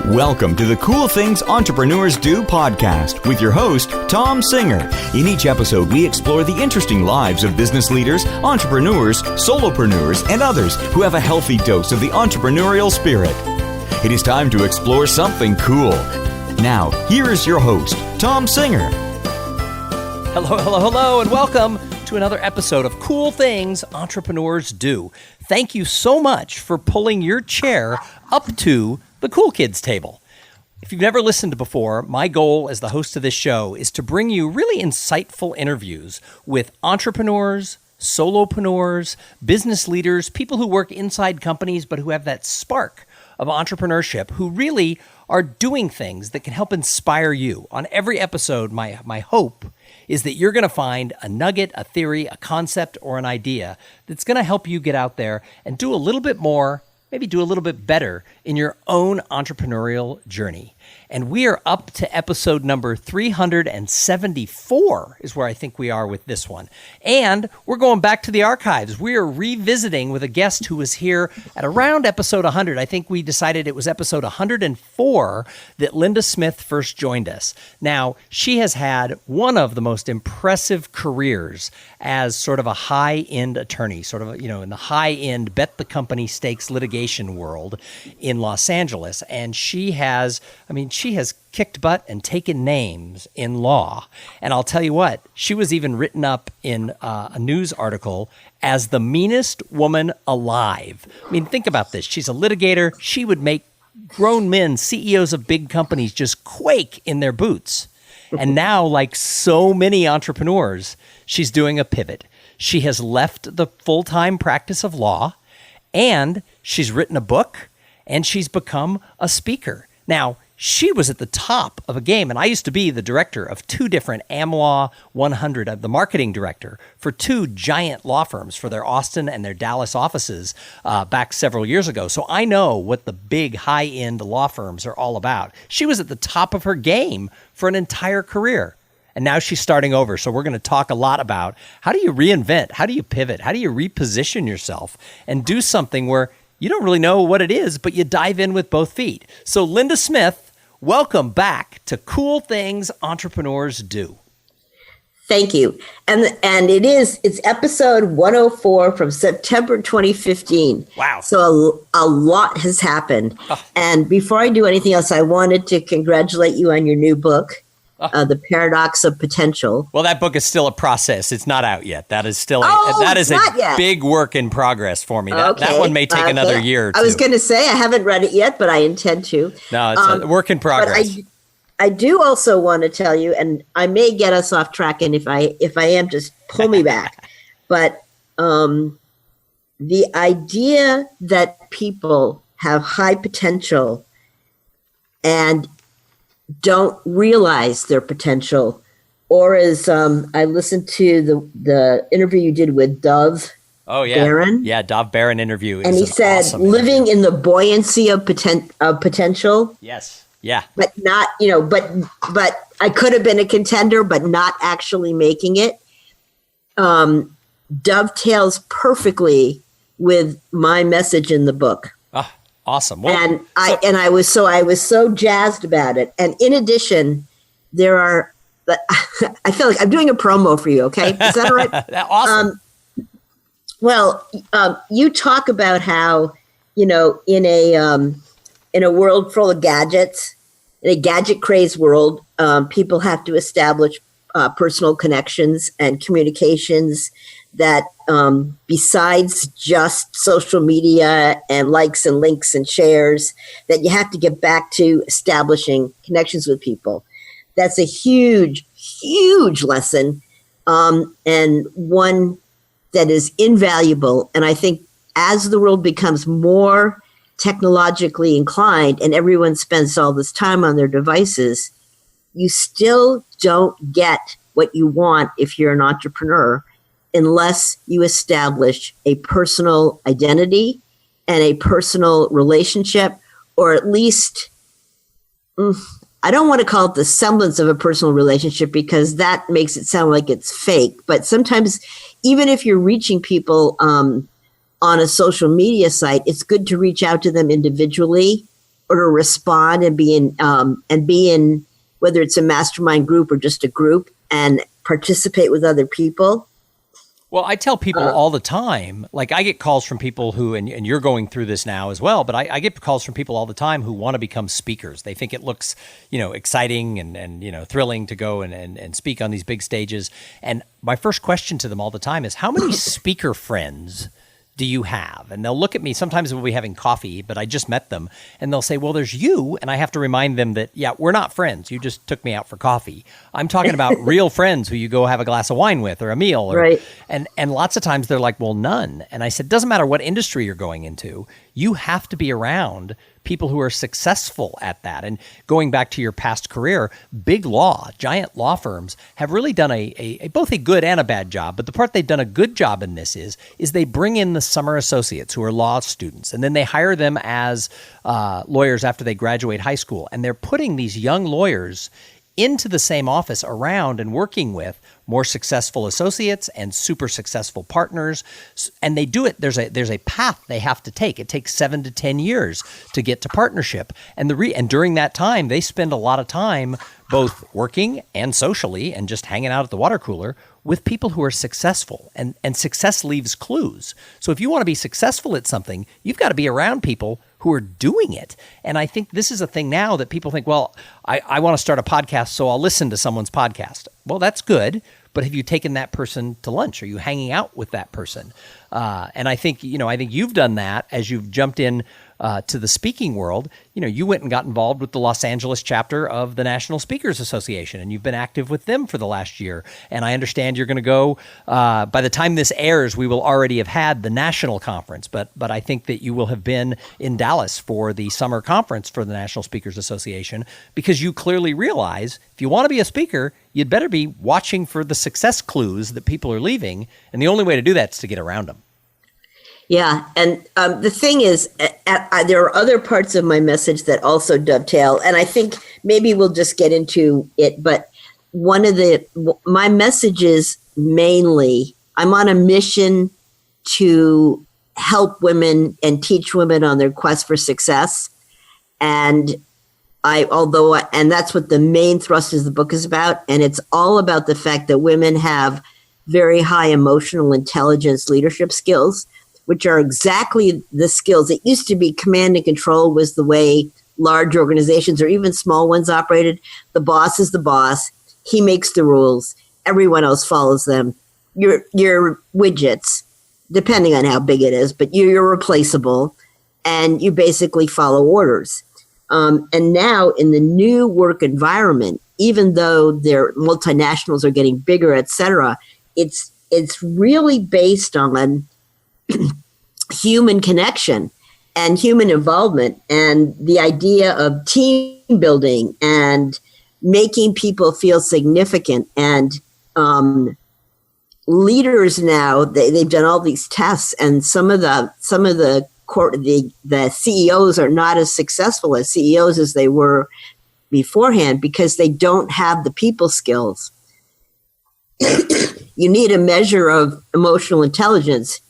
Welcome to the Cool Things Entrepreneurs Do podcast with your host, Tom Singer. In each episode, we explore the interesting lives of business leaders, entrepreneurs, solopreneurs, and others who have a healthy dose of the entrepreneurial spirit. It is time to explore something cool. Now, here is your host, Tom Singer. Hello, and welcome to another episode of Cool Things Entrepreneurs Do. Thank you so much for pulling your chair up to the Cool Kids table. If you've never listened before, my goal as the host of this show is to bring you really insightful interviews with entrepreneurs, solopreneurs, business leaders, people who work inside companies but who have that spark of entrepreneurship, who really are doing things that can help inspire you. On every episode, my hope is that you're going to find a nugget, a theory, a concept, or an idea that's going to help you get out there and do a little bit more, maybe do a little bit better in your own entrepreneurial journey. And we are up to episode number 374 is where I think we are with this one. And we're going back to the archives. We are revisiting with a guest who was here at around episode 100. I think we decided it was episode 104 that Linda Smith first joined us. Now, she has had one of the most impressive careers as sort of a high-end attorney, sort of, in the high-end bet the company stakes litigation world in Los Angeles. And she has kicked butt and taken names in law. And I'll tell you what, she was even written up in a news article as the meanest woman alive. I mean, think about this. She's a litigator. She would make grown men, CEOs of big companies, just quake in their boots. And now, like so many entrepreneurs, she's doing a pivot. She has left the full-time practice of law, and she's written a book, and she's become a speaker. Now, she was at the top of a game, and I used to be the director of two different AmLaw 100, the marketing director for two giant law firms for their Austin and their Dallas offices back several years ago. So I know what the big high-end law firms are all about. She was at the top of her game for an entire career, and now she's starting over. So we're going to talk a lot about how do you reinvent, how do you pivot, how do you reposition yourself and do something where you don't really know what it is, but you dive in with both feet. So Linda Smith, welcome back to Cool Things Entrepreneurs Do. Thank you. And it's episode 104 from September 2015. Wow. So a lot has happened. Oh. And before I do anything else, I wanted to congratulate you on your new book, The Paradox of Potential. Well, that book is still a process. It's not out yet. That is still big work in progress for me. That one may take another year or two. I was going to say I haven't read it yet, but I intend to. No, it's a work in progress. But I do also want to tell you, and I may get us off track, and if I am, just pull me back. But the idea that people have high potential and don't realize their potential, or as I listened to the interview you did with Dov Baron. Yeah, Dov Baron interview. And he said, living in the buoyancy of potential. Yes. Yeah. But not, but I could have been a contender, but not actually making it. Dovetails perfectly with my message in the book. Awesome. Well, I was so jazzed about it. And in addition, there are, I feel like I'm doing a promo for you. Okay. Is that all right? Awesome. You talk about how, in a world full of gadgets, in a gadget crazed world, people have to establish personal connections and communications that besides just social media and likes and links and shares, that you have to get back to establishing connections with people. That's a huge, huge lesson, and one that is invaluable. And I think as the world becomes more technologically inclined and everyone spends all this time on their devices, you still don't get what you want if you're an entrepreneur unless you establish a personal identity and a personal relationship, or at least, I don't want to call it the semblance of a personal relationship because that makes it sound like it's fake. But sometimes, even if you're reaching people on a social media site, it's good to reach out to them individually or to respond and be in whether it's a mastermind group or just a group and participate with other people. Well, I tell people all the time, like I get calls from people who, and you're going through this now as well, but I get calls from people all the time who want to become speakers. They think it looks, exciting and thrilling to go and speak on these big stages. And my first question to them all the time is, how many speaker friends do you have? And they'll look at me, sometimes we'll be having coffee, but I just met them, and they'll say, well, there's you. And I have to remind them that, yeah, we're not friends. You just took me out for coffee. I'm talking about real friends who you go have a glass of wine with or a meal. Right. And lots of times they're like, well, none. And I said, doesn't matter what industry you're going into, you have to be around people who are successful at that. And going back to your past career, big law, giant law firms have really done a both a good and a bad job. But the part they've done a good job in this is they bring in the summer associates who are law students, and then they hire them as lawyers after they graduate high school. And they're putting these young lawyers into the same office around and working with more successful associates and super successful partners. And they do it. There's a path they have to take. It takes 7 to 10 years to get to partnership. And during that time, they spend a lot of time both working and socially and just hanging out at the water cooler with people who are successful. And success leaves clues. So if you want to be successful at something, you've got to be around people who are doing it. And I think this is a thing now that people think, well, I want to start a podcast, so I'll listen to someone's podcast. Well, that's good. But have you taken that person to lunch? Are you hanging out with that person? And I think you've done that as you've jumped in to the speaking world. You went and got involved with the Los Angeles chapter of the National Speakers Association, and you've been active with them for the last year. And I understand you're going to go, by the time this airs, we will already have had the national conference. But I think that you will have been in Dallas for the summer conference for the National Speakers Association, because you clearly realize if you want to be a speaker, you'd better be watching for the success clues that people are leaving. And the only way to do that is to get around them. Yeah. And the thing is, there are other parts of my message that also dovetail. And I think maybe we'll just get into it. But my message is mainly, I'm on a mission to help women and teach women on their quest for success. And that's what the main thrust of the book is about. And it's all about the fact that women have very high emotional intelligence, leadership skills, which are exactly the skills. It used to be command and control was the way large organizations or even small ones operated. The boss is the boss. He makes the rules. Everyone else follows them. You're widgets, depending on how big it is, but you're replaceable, and you basically follow orders. And now in the new work environment, even though their multinationals are getting bigger, et cetera, it's really based on human connection and human involvement and the idea of team building and making people feel significant. And leaders now, they've done all these tests, and some of the CEOs are not as successful as CEOs as they were beforehand because they don't have the people skills. You need a measure of emotional intelligence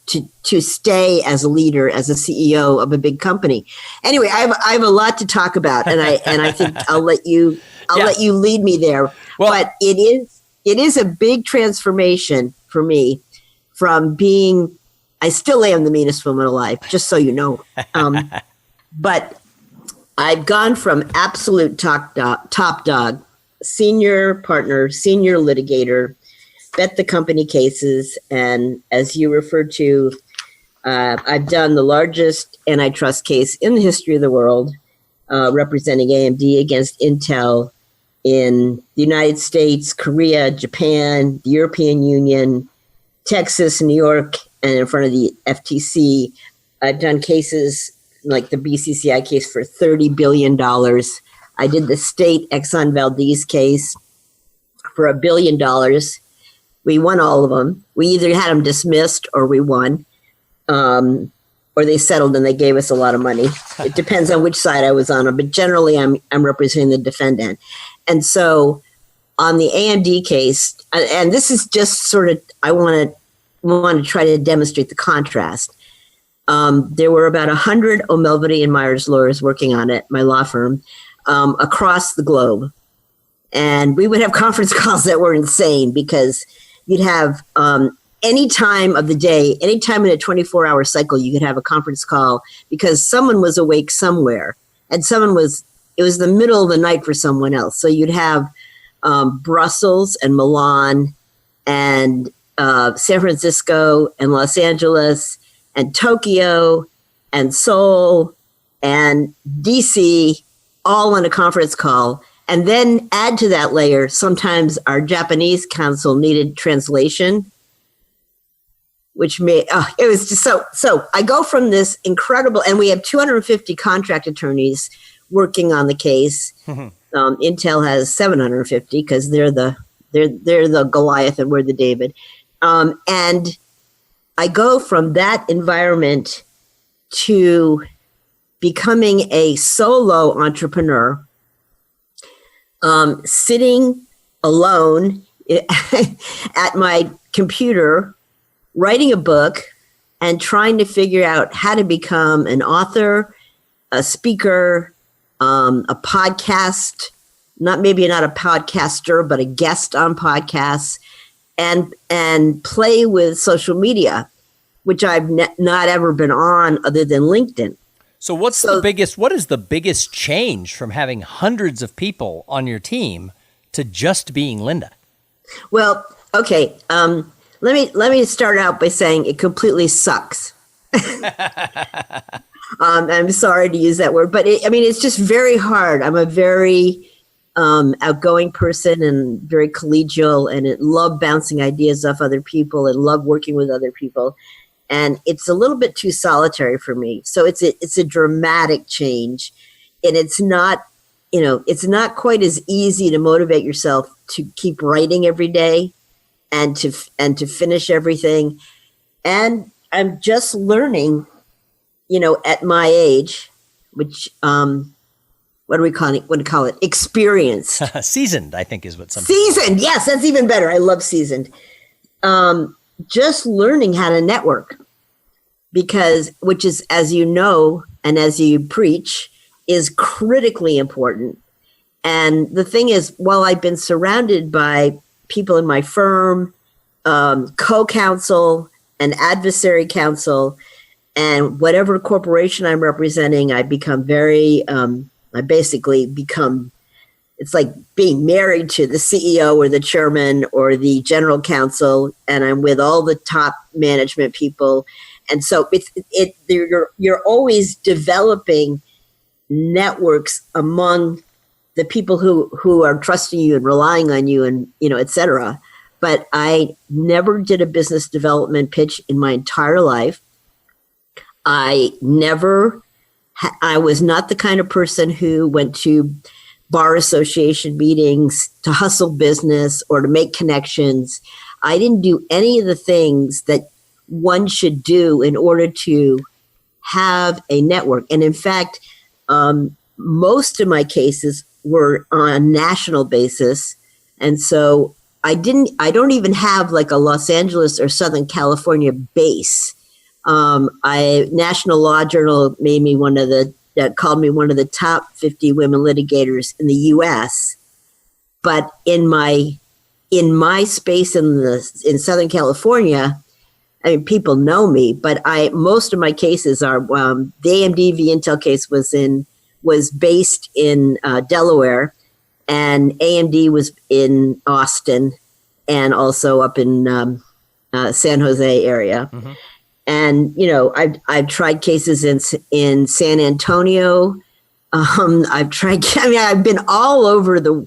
to stay as a leader, as a CEO of a big company. Anyway, I have a lot to talk about, and I think I'll let you lead me there. Well, but it is a big transformation for me from being. I still am the meanest woman alive, just so you know. But I've gone from absolute top dog, senior partner, senior litigator, bet the company cases, and as you referred to, I've done the largest antitrust case in the history of the world, representing AMD against Intel in the United States, Korea, Japan, the European Union, Texas, New York, and in front of the FTC. I've done cases like the BCCI case for $30 billion. I did the state Exxon Valdez case for $1 billion. We won all of them. We either had them dismissed or we won, or they settled and they gave us a lot of money. It depends on which side I was on, but generally I'm representing the defendant. And so on the AMD case, and this is just sort of, I want to try to demonstrate the contrast. There were about 100 O'Melveny and Myers lawyers working on it, my law firm, across the globe. And we would have conference calls that were insane because you'd have any time of the day, any time in a 24-hour cycle, you could have a conference call because someone was awake somewhere and it was the middle of the night for someone else. So you'd have Brussels and Milan and San Francisco and Los Angeles and Tokyo and Seoul and DC all on a conference call. And then add to that layer, sometimes our Japanese counsel needed translation, which made, it was just so I go from this incredible, and we have 250 contract attorneys working on the case. Intel has 750 because they're the Goliath and we're the David. And I go from that environment to becoming a solo entrepreneur, sitting alone at my computer, writing a book and trying to figure out how to become an author, a speaker, a podcast, not a podcaster, but a guest on podcasts, and play with social media, which I've not ever been on other than LinkedIn. So what is the biggest change from having hundreds of people on your team to just being Linda? Well, okay. Let me start out by saying it completely sucks. I'm sorry to use that word, but it's just very hard. I'm a very outgoing person and very collegial, and love bouncing ideas off other people and love working with other people. And it's a little bit too solitary for me. So it's a dramatic change, and it's not quite as easy to motivate yourself to keep writing every day and to finish everything. And I'm just learning, at my age, which what do we call it? Experience. Seasoned, I think is what some seasoned. Yes, that's even better. I love seasoned. Just learning how to network, which is, as you know, and as you preach, is critically important. And the thing is, while I've been surrounded by people in my firm, co-counsel and adversary counsel, and whatever corporation I'm representing, I basically become, it's like being married to the CEO or the chairman or the general counsel, and I'm with all the top management people. And so you're always developing networks among the people who are trusting you and relying on you and, et cetera. But I never did a business development pitch in my entire life. I was not the kind of person who went to bar association meetings to hustle business or to make connections. I didn't do any of the things that one should do in order to have a network. And in fact, most of my cases were on a national basis. And so I don't even have like a Los Angeles or Southern California base. National Law Journal called me one of the top 50 women litigators in the U.S. But in my space in Southern California, people know me, but most of my cases are the AMD v. Intel case was based in Delaware, and AMD was in Austin, and also up in San Jose area. Mm-hmm. And I've tried cases in San Antonio. I've been all over the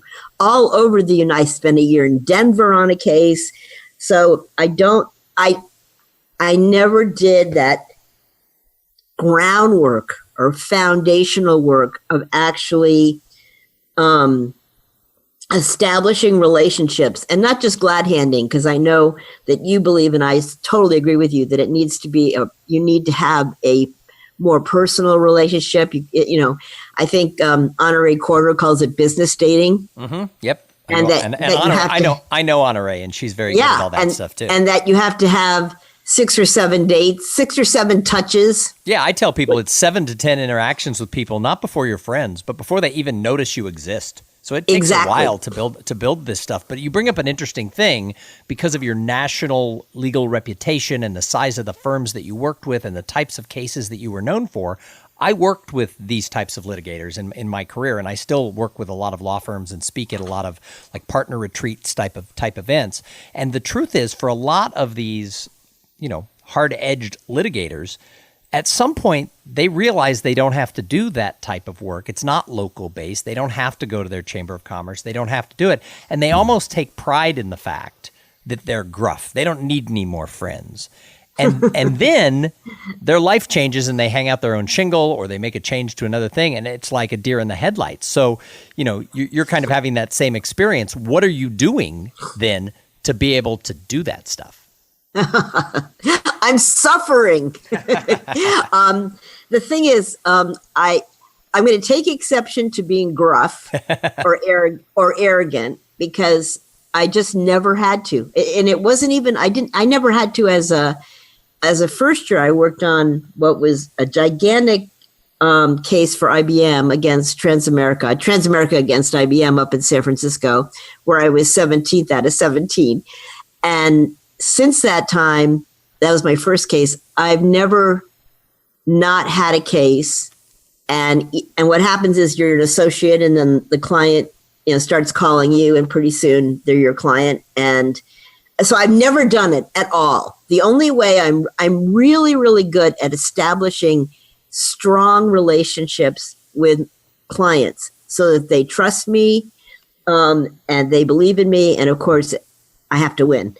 United. I spent a year in Denver on a case. So I never did that groundwork or foundational work of actually establishing relationships, and not just glad handing, because I know that you believe, and I totally agree with you, that it needs to be you need to have a more personal relationship. I think Honoré Corder calls it business dating. Mm-hmm. Yep. I know Honoré, and she's very good at all that stuff too. And that you have to have 6 or 7 dates, 6 or 7 touches. Yeah, I tell people it's 7 to 10 interactions with people, not before you're friends, but before they even notice you exist. So it takes a while to build this stuff. But you bring up an interesting thing because of your national legal reputation and the size of the firms that you worked with and the types of cases that you were known for. I worked with these types of litigators in my career, and I still work with a lot of law firms and speak at a lot of like partner retreats type events. And the truth is, for a lot of these, hard-edged litigators, at some point they realize they don't have to do that type of work. It's not local based. They don't have to go to their chamber of commerce. They don't have to do it. And they almost take pride in the fact that they're gruff. They don't need any more friends. And then their life changes and they hang out their own shingle or they make a change to another thing, and it's like a deer in the headlights. So, you're kind of having that same experience. What are you doing then to be able to do that stuff? I'm suffering. The thing is, I'm going to take exception to being gruff or arrogant because I just never had to. And it wasn't even, I never had to as a first year. I worked on what was a gigantic case for IBM against Transamerica against IBM up in San Francisco, where I was 17th out of 17. And since that time, that was my first case. I've never not had a case. And what happens is you're an associate and then the client, starts calling you and pretty soon they're your client. And so I've never done it at all. The only way I'm really, really good at establishing strong relationships with clients so that they trust me and they believe in me. And of course, I have to win.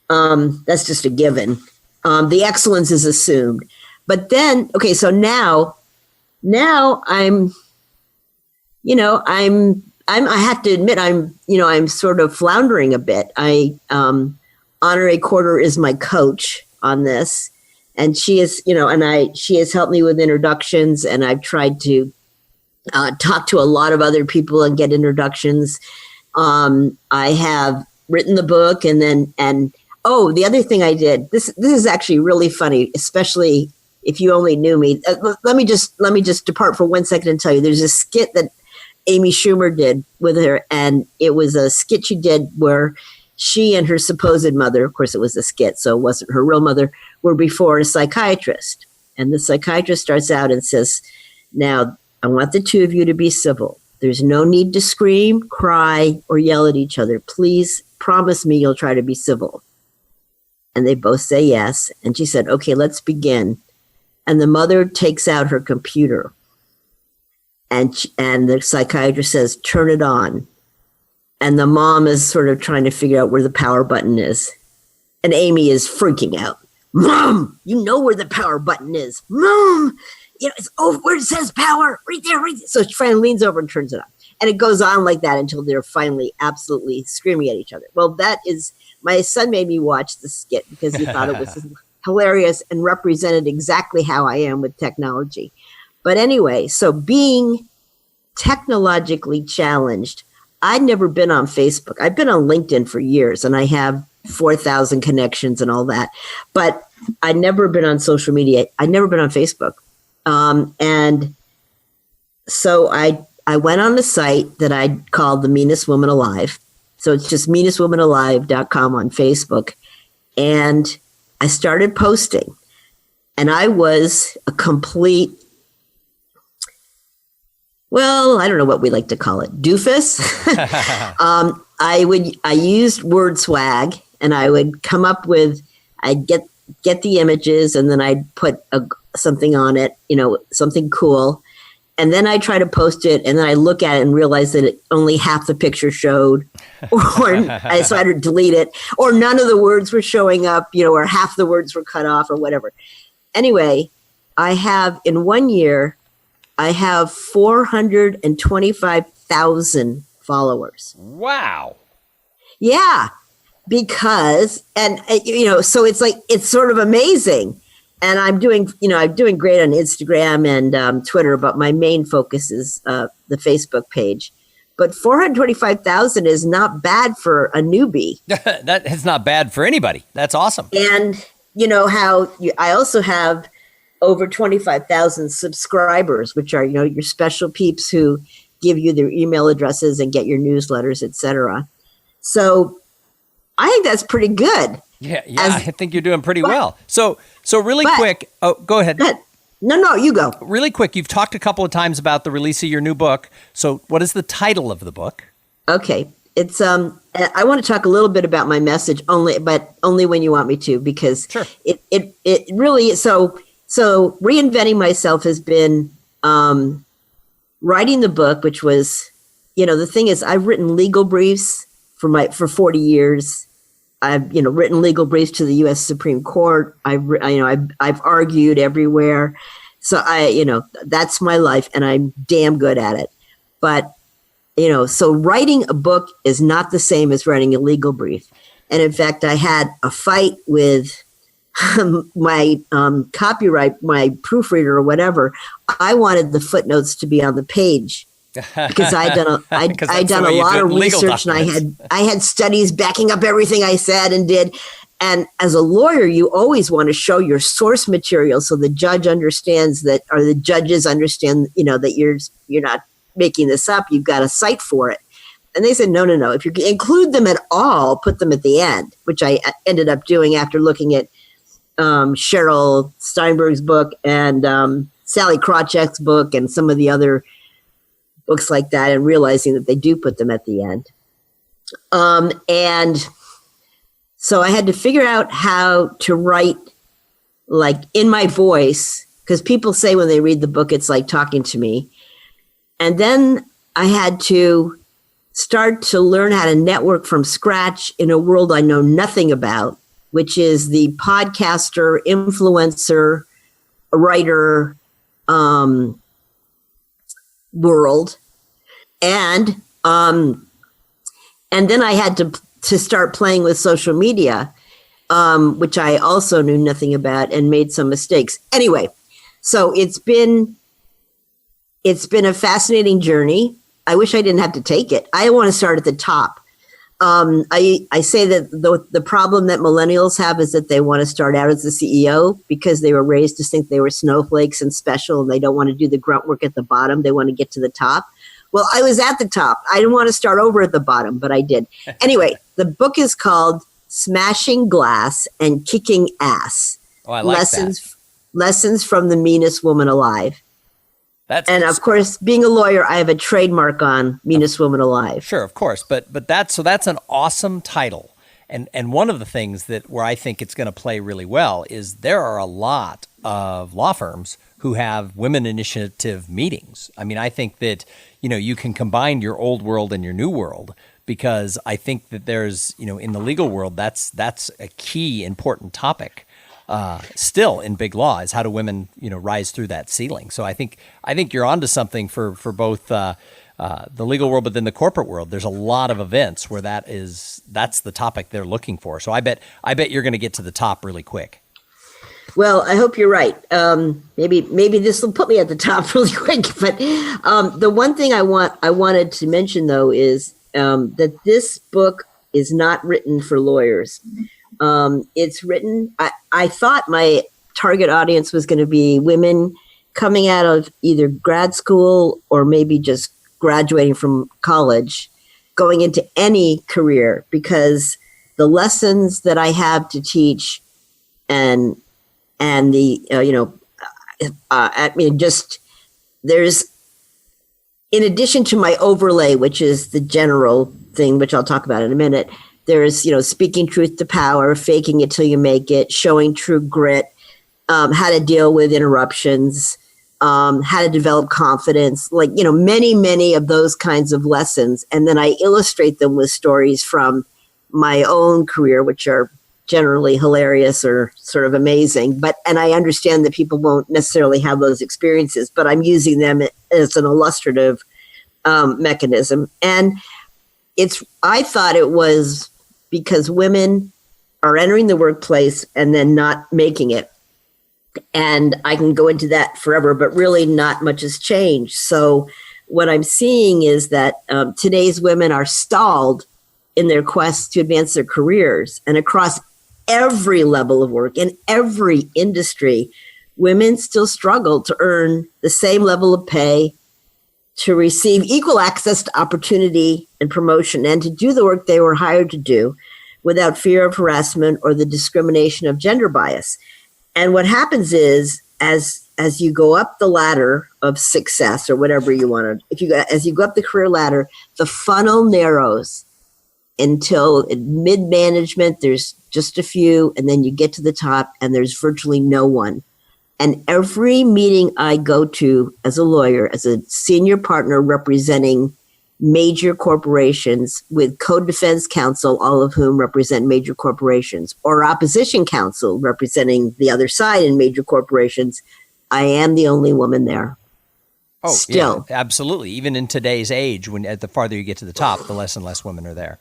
That's just a given. The excellence is assumed. But then, okay, so now I'm I have to admit, I'm sort of floundering a bit. Honore Corder is my coach on this, and she is, she has helped me with introductions, and I've tried to talk to a lot of other people and get introductions. I have written the book, and the other thing I did, this is actually really funny, especially if you only knew me. Let me just depart for 1 second and tell you, there's a skit that Amy Schumer did with her, and it was a skit she did where she and her supposed mother, of course it was a skit, so it wasn't her real mother, were before a psychiatrist. And the psychiatrist starts out and says, "Now, I want the two of you to be civil. There's no need to scream, cry, or yell at each other. Please promise me you'll try to be civil." And they both say yes. And she said, "Okay, let's begin." And the mother takes out her computer. And the psychiatrist says, "Turn it on." And the mom is sort of trying to figure out where the power button is. And Amy is freaking out. "Mom, you know where the power button is. Mom, it's over where it says power, right there, right there." So she finally leans over and turns it on. And it goes on like that until they're finally absolutely screaming at each other. Well, my son made me watch the skit because he thought it was hilarious and represented exactly how I am with technology. But anyway, so being technologically challenged, I'd never been on Facebook. I've been on LinkedIn for years and I have 4,000 connections and all that, but I'd never been on social media. I'd never been on Facebook. And so I went on a site that I called the Meanest Woman Alive. So it's just meanestwomanalive.com on Facebook. And I started posting, and I was a complete, well, I don't know what we like to call it, doofus. I used word swag, and I would come up with, I'd get the images, and then I'd put something on it, something cool. And then I try to post it, and then I look at it and realize that only half the picture showed, so I had to delete it, or none of the words were showing up, or half the words were cut off or whatever. Anyway, in 1 year, I have 425,000 followers. Wow. Yeah, because, so it's sort of amazing. And I'm doing great on Instagram and Twitter, but my main focus is the Facebook page. But 425,000 is not bad for a newbie. That is not bad for anybody. That's awesome. And you know how I also have over 25,000 subscribers, which are, you know, your special peeps who give you their email addresses and get your newsletters, etc. So I think that's pretty good. Yeah, I think you're doing pretty well. So really quick. Oh, go ahead. No, you go. Really quick. You've talked a couple of times about the release of your new book. So what is the title of the book? Okay. It's I want to talk a little bit about my message but only when you want me to, because sure. it really is. So reinventing myself has been writing the book, which was, you know, the thing is, I've written legal briefs for 40 years. I've, you know, written legal briefs to the U.S. Supreme Court. I've argued everywhere. So that's my life, and I'm damn good at it. But, you know, so writing a book is not the same as writing a legal brief. And in fact, I had a fight with my copyright, my proofreader or whatever. I wanted the footnotes to be on the page because I'd done a lot of research, and I had studies backing up everything I said and did. And as a lawyer, you always want to show your source material so the judge understands that, or the judges understand, you know, that you're not making this up. You've got a cite for it. And they said, no. If you include them at all, put them at the end, which I ended up doing after looking at Sheryl Steinberg's book and Sally Krawcheck's book and some of the other books like that, and realizing that they do put them at the end. And so I had to figure out how to write like in my voice, because people say when they read the book, it's like talking to me. And then I had to start to learn how to network from scratch in a world I know nothing about, which is the podcaster, influencer, writer world. And then I had to start playing with social media, which I also knew nothing about and made some mistakes. Anyway, so it's been a fascinating journey. I wish I didn't have to take it. I want to start at the top. I say that the problem that millennials have is that they want to start out as the CEO because they were raised to think they were snowflakes and special, and they don't want to do the grunt work at the bottom. They want to get to the top. Well, I was at the top. I didn't want to start over at the bottom, but I did. Anyway, the book is called Smashing Glass and Kicking Ass. Oh, I like Lessons from the Meanest Woman Alive. And of course, being a lawyer, I have a trademark on Meanest Woman Alive. Sure, of course. But that's an awesome title. And one of the things where I think it's going to play really well is there are a lot of law firms who have women initiative meetings. I mean, I think that, you know, you can combine your old world and your new world, because I think that there's, you know, in the legal world, that's a key important topic. Still in big law is how do women, you know, rise through that ceiling. So I think you're onto something for both the legal world, but then the corporate world. There's a lot of events where that's the topic they're looking for. So I bet you're going to get to the top really quick. Well, I hope you're right. Maybe this will put me at the top really quick. But the one thing I wanted to mention though is that this book is not written for lawyers. It's written, I thought my target audience was going to be women coming out of either grad school or maybe just graduating from college, going into any career, because the lessons that I have to teach and the, I mean, just there's, in addition to my overlay, which is the general thing, which I'll talk about in a minute, there's, you know, speaking truth to power, faking it till you make it, showing true grit, how to deal with interruptions, how to develop confidence, like, you know, many, many of those kinds of lessons. And then I illustrate them with stories from my own career, which are generally hilarious or sort of amazing. And I understand that people won't necessarily have those experiences, but I'm using them as an illustrative mechanism. And I thought it was because women are entering the workplace and then not making it. And I can go into that forever, but really not much has changed. So what I'm seeing is that today's women are stalled in their quest to advance their careers, and across every level of work, in every industry, women still struggle to earn the same level of pay, to receive equal access to opportunity and promotion, and to do the work they were hired to do without fear of harassment or the discrimination of gender bias. And what happens is, as you go up the ladder of success, or whatever you want to, as you go up the career ladder, the funnel narrows until in mid-management, there's just a few, and then you get to the top and there's virtually no one. And every meeting I go to as a lawyer, as a senior partner representing major corporations with co-defense counsel, all of whom represent major corporations, or opposition counsel representing the other side in major corporations, I am the only woman there. Oh, still. Yeah, absolutely. Even in today's age, when the farther you get to the top, the less and less women are there.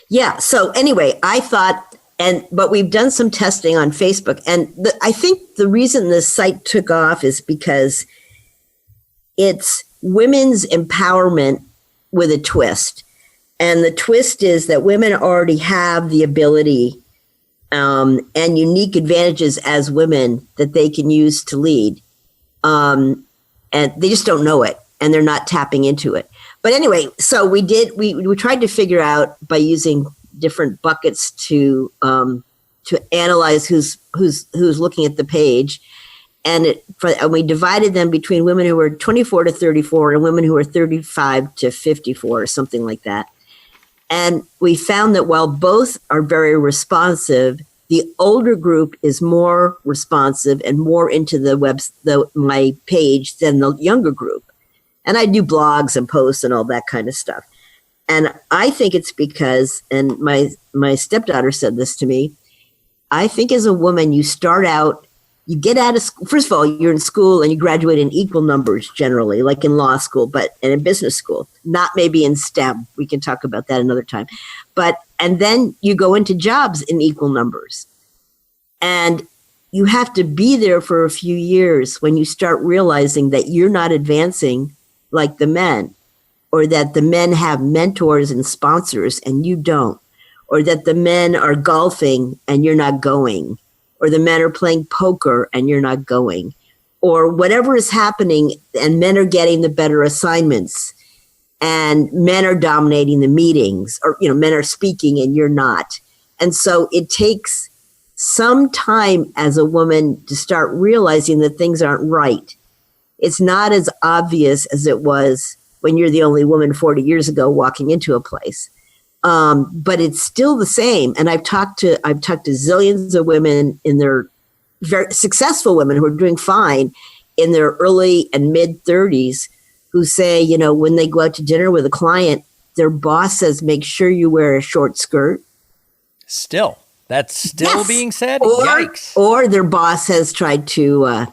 Yeah. So anyway, I thought, but we've done some testing on Facebook, and I think the reason this site took off is because it's women's empowerment with a twist. And the twist is that women already have the ability and unique advantages as women that they can use to lead. And they just don't know it, and they're not tapping into it. But anyway, so we tried to figure out by using different buckets to analyze who's looking at the page. And we divided them between women who were 24 to 34 and women who were 35 to 54 or something like that. And we found that while both are very responsive, the older group is more responsive and more into my page than the younger group. And I do blogs and posts and all that kind of stuff. And I think it's because, and my stepdaughter said this to me, I think as a woman, you start out, you get out of school. First of all, you're in school and you graduate in equal numbers generally, like in law school, and in business school, not maybe in STEM. We can talk about that another time. And then you go into jobs in equal numbers. And you have to be there for a few years when you start realizing that you're not advancing like the men, or that the men have mentors and sponsors and you don't, or that the men are golfing and you're not going, or the men are playing poker and you're not going, or whatever is happening, and men are getting the better assignments and men are dominating the meetings, or men are speaking and you're not. And so it takes some time as a woman to start realizing that things aren't right. It's not as obvious as it was when you're the only woman 40 years ago walking into a place. But it's still the same. And I've talked to zillions of women in their very successful women who are doing fine in their early and mid 30s who say, when they go out to dinner with a client, their boss says, make sure you wear a short skirt. Still, that's still yes. being said. Yikes. Or their boss has tried to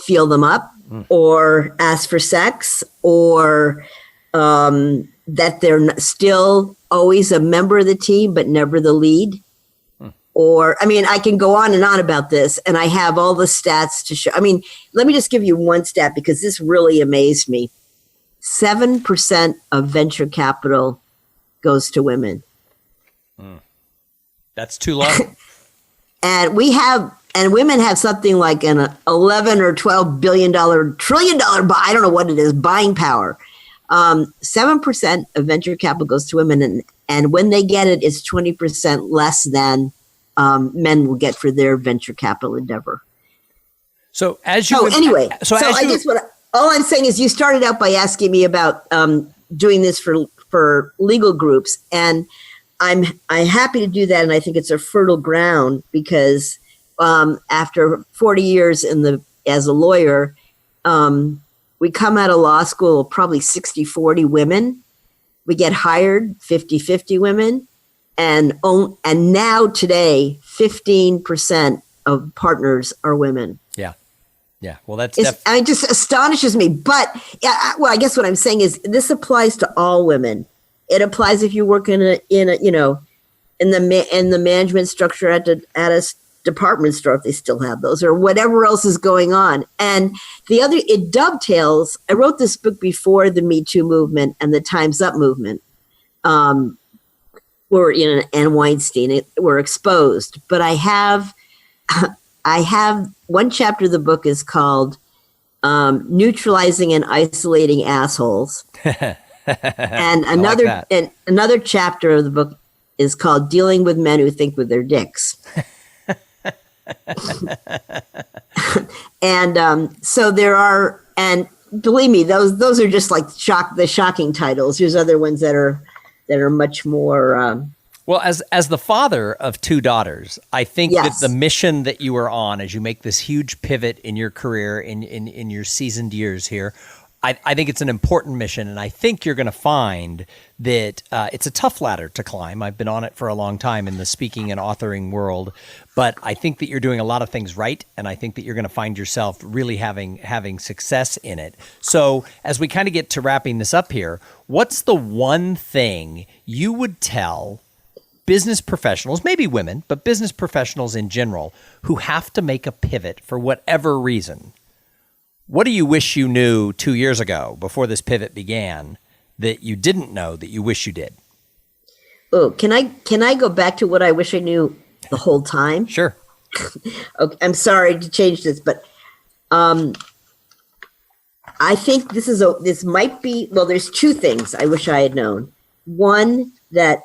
feel them up or ask for sex, or that they're still always a member of the team, but never the lead. Or, I can go on and on about this, and I have all the stats to show. Let me just give you one stat because this really amazed me. 7% of venture capital goes to women. That's too low. And women have something like an 11 or $12 billion, trillion dollar, I don't know what it is, buying power. 7% of venture capital goes to women, and when they get it, it's 20% less than men will get for their venture capital endeavor. So all I'm saying is you started out by asking me about doing this for legal groups, and I'm happy to do that, and I think it's a fertile ground because after 40 years as a lawyer, we come out of law school probably 60-40 women. We get hired 50-50 women, and now today 15% of partners are women. Yeah. Well, it just astonishes me. But I guess what I'm saying is this applies to all women. It applies if you work in the management structure at a department store, if they still have those, or whatever else is going on. And it dovetails. I wrote this book before the Me Too movement and the Time's Up movement. and Weinstein were exposed. But I have one chapter of the book is called Neutralizing and Isolating Assholes. And another chapter of the book is called Dealing with Men Who Think with Their Dicks. And so there are, and believe me, those are just like the shocking titles. There's other ones that are much more. Well, as the father of two daughters, I think yes. that the mission that you are on as you make this huge pivot in your career, in your seasoned years here, I think it's an important mission, and I think you're going to find that it's a tough ladder to climb. I've been on it for a long time in the speaking and authoring world, but I think that you're doing a lot of things right, and I think that you're going to find yourself really having success in it. So as we kind of get to wrapping this up here, what's the one thing you would tell business professionals, maybe women, but business professionals in general, who have to make a pivot for whatever reason? What do you wish you knew 2 years ago before this pivot began that you didn't know that you wish you did? Oh, can I go back to what I wish I knew the whole time? Sure. Okay, I'm sorry to change this, but I think this might be, well, there's two things I wish I had known. One, that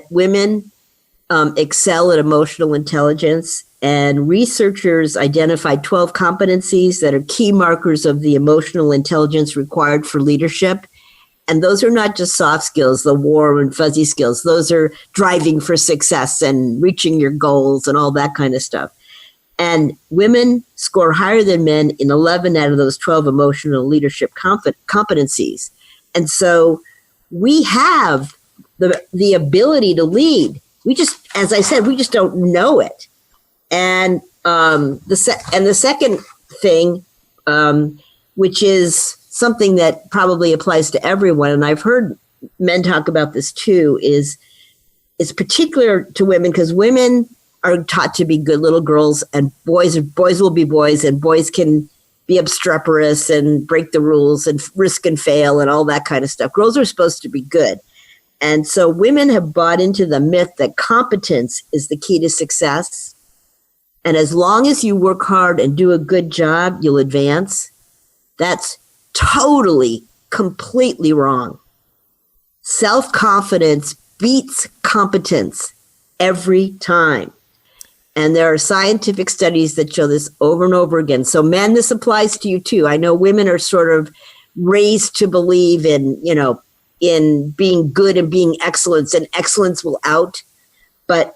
women excel at emotional intelligence, and researchers identified 12 competencies that are key markers of the emotional intelligence required for leadership. And those are not just soft skills, the warm and fuzzy skills. Those are driving for success and reaching your goals and all that kind of stuff. And women score higher than men in 11 out of those 12 emotional leadership competencies. And so we have the ability to lead. We just, as I said, we just don't know it. And the second thing, which is something that probably applies to everyone, and I've heard men talk about this too, is particular to women, because women are taught to be good little girls, and boys will be boys, and boys can be obstreperous and break the rules and risk and fail and all that kind of stuff. Girls are supposed to be good. And so women have bought into the myth that competence is the key to success. And as long as you work hard and do a good job, you'll advance. That's totally, completely wrong. Self-confidence beats competence every time. And there are scientific studies that show this over and over again. So men, this applies to you too. I know women are sort of raised to believe in being good and being excellence, and excellence will out. But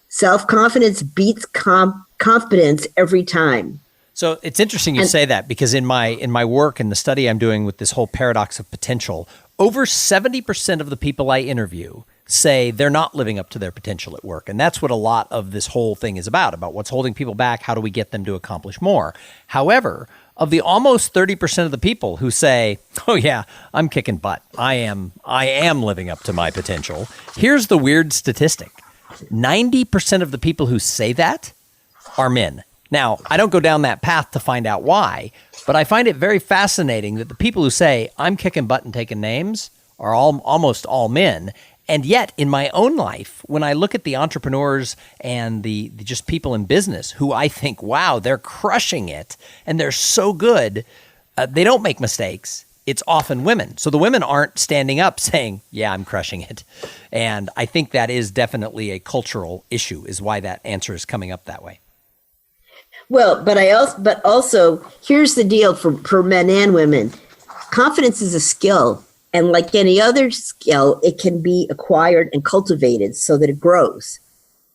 self-confidence beats confidence every time. So it's interesting you say that, because in my work and the study I'm doing with this whole paradox of potential, over 70% of the people I interview say they're not living up to their potential at work. And that's what a lot of this whole thing is about what's holding people back. How do we get them to accomplish more? However, of the almost 30% of the people who say, oh yeah, I'm kicking butt, I am living up to my potential, here's the weird statistic. 90% of the people who say that are men. Now, I don't go down that path to find out why, but I find it very fascinating that the people who say, I'm kicking butt and taking names, are almost all men. And yet, in my own life, when I look at the entrepreneurs and the just people in business who I think, wow, they're crushing it, and they're so good, they don't make mistakes. It's often women. So the women aren't standing up saying, yeah, I'm crushing it. And I think that is definitely a cultural issue, is why that answer is coming up that way. Well, but also here's the deal for men and women. Confidence is a skill. And like any other skill, it can be acquired and cultivated so that it grows.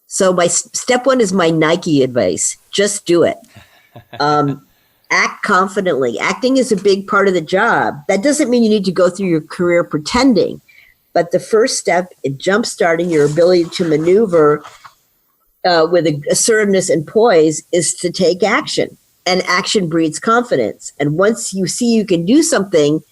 So my step one is my Nike advice. Just do it. Act confidently. Acting is a big part of the job. That doesn't mean you need to go through your career pretending. But the first step in jumpstarting your ability to maneuver with assertiveness and poise is to take action. And action breeds confidence. And once you see you can do something,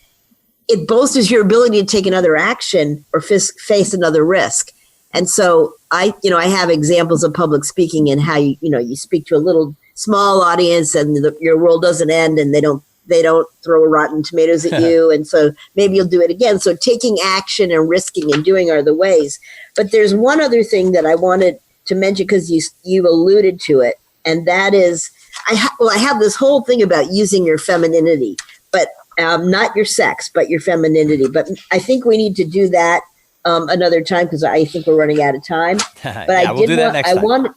it bolsters your ability to take another action or face another risk. And so I have examples of public speaking and how you speak to a little small audience and your world doesn't end and they don't they don't throw rotten tomatoes at you. And so maybe you'll do it again. So taking action and risking and doing are the ways. But there's one other thing that I wanted to mention, because you alluded to it. And that is, I have this whole thing about using your femininity, but not your sex, but your femininity. But I think we need to do that another time, because I think we're running out of time. But yeah, we'll do that next time.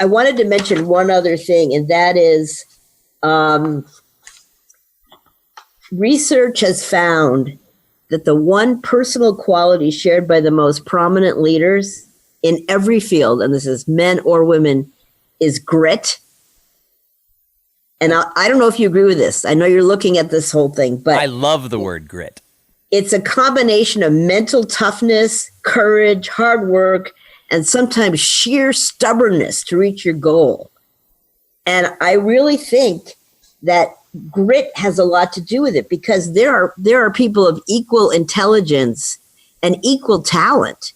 I wanted to mention one other thing, and that is research has found that the one personal quality shared by the most prominent leaders in every field, and this is men or women, is grit. And I don't know if you agree with this. I know you're looking at this whole thing, but I love the word grit. It's a combination of mental toughness, courage, hard work, and sometimes sheer stubbornness to reach your goal. And I really think that grit has a lot to do with it, because there are people of equal intelligence and equal talent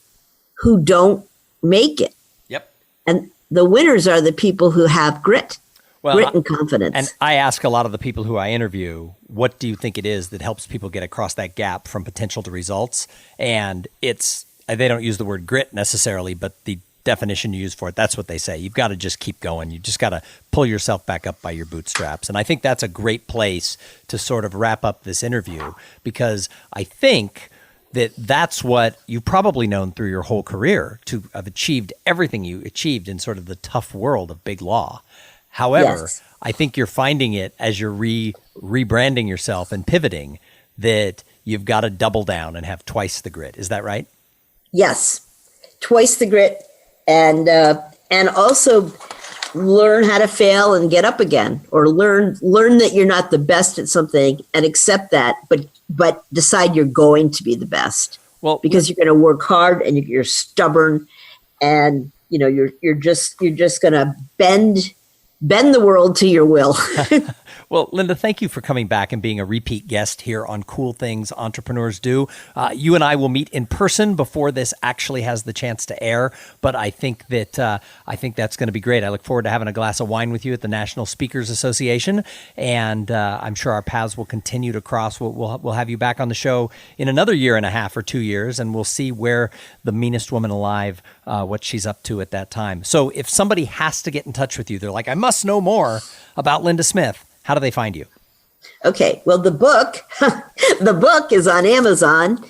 who don't make it. Yep. And the winners are the people who have grit. Grit and confidence. And I ask a lot of the people who I interview, what do you think it is that helps people get across that gap from potential to results? And they don't use the word grit necessarily, but the definition you use for it, that's what they say. You've got to just keep going. You just got to pull yourself back up by your bootstraps. And I think that's a great place to sort of wrap up this interview, because I think that's what you've probably known through your whole career, to have achieved everything you achieved in sort of the tough world of big law. However, yes. I think you're finding it as you're rebranding yourself and pivoting, that you've got to double down and have twice the grit. Is that right? Yes, twice the grit, and also learn how to fail and get up again, or learn that you're not the best at something and accept that, but decide you're going to be the best. Well, because you're going to work hard and you're stubborn, and you're just going to bend the world to your will. Well, Linda, thank you for coming back and being a repeat guest here on Cool Things Entrepreneurs Do. You and I will meet in person before this actually has the chance to air, but I think that's going to be great. I look forward to having a glass of wine with you at the National Speakers Association, and I'm sure our paths will continue to cross. We'll have you back on the show in another year and a half or 2 years, and we'll see where the Meanest Woman Alive, what she's up to at that time. So if somebody has to get in touch with you, they're like, I must know more about Linda Smith, how do they find you? Okay. Well, the book is on Amazon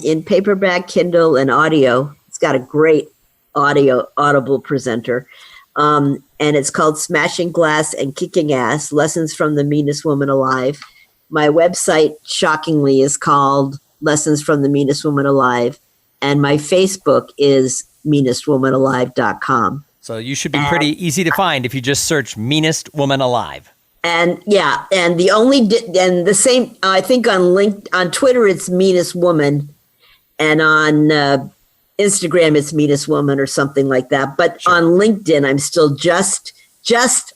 in paperback, Kindle, and audio. It's got a great audible presenter. And it's called Smashing Glass and Kicking Ass, Lessons from the Meanest Woman Alive. My website, shockingly, is called Lessons from the Meanest Woman Alive. And my Facebook is meanestwomanalive.com. So you should be pretty easy to find if you just search Meanest Woman Alive. And yeah, and the same, I think on Twitter it's Meanest Woman, and on Instagram it's Meanest Woman or something like that. But sure. On LinkedIn, I'm still just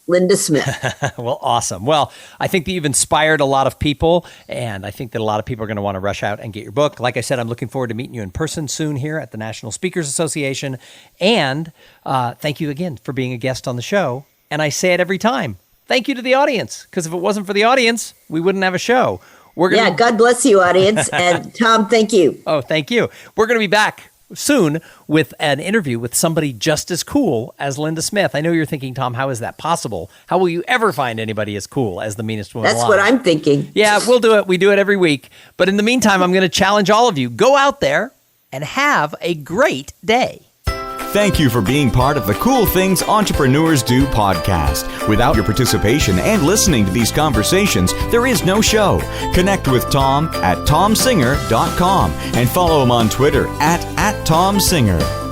Linda Smith. Well, awesome. Well, I think that you've inspired a lot of people, and I think that a lot of people are going to want to rush out and get your book. Like I said, I'm looking forward to meeting you in person soon here at the National Speakers Association. And thank you again for being a guest on the show. And I say it every time. Thank you to the audience, because if it wasn't for the audience, we wouldn't have a show. God bless you, audience. And Tom, thank you. Oh, thank you. We're going to be back soon with an interview with somebody just as cool as Linda Smith. I know you're thinking, Tom, how is that possible? How will you ever find anybody as cool as the Meanest Woman Alive? That's what I'm thinking. Yeah, we'll do it. We do it every week. But in the meantime, I'm going to challenge all of you. Go out there and have a great day. Thank you for being part of the Cool Things Entrepreneurs Do podcast. Without your participation and listening to these conversations, there is no show. Connect with Tom at tomsinger.com and follow him on Twitter at tomsinger.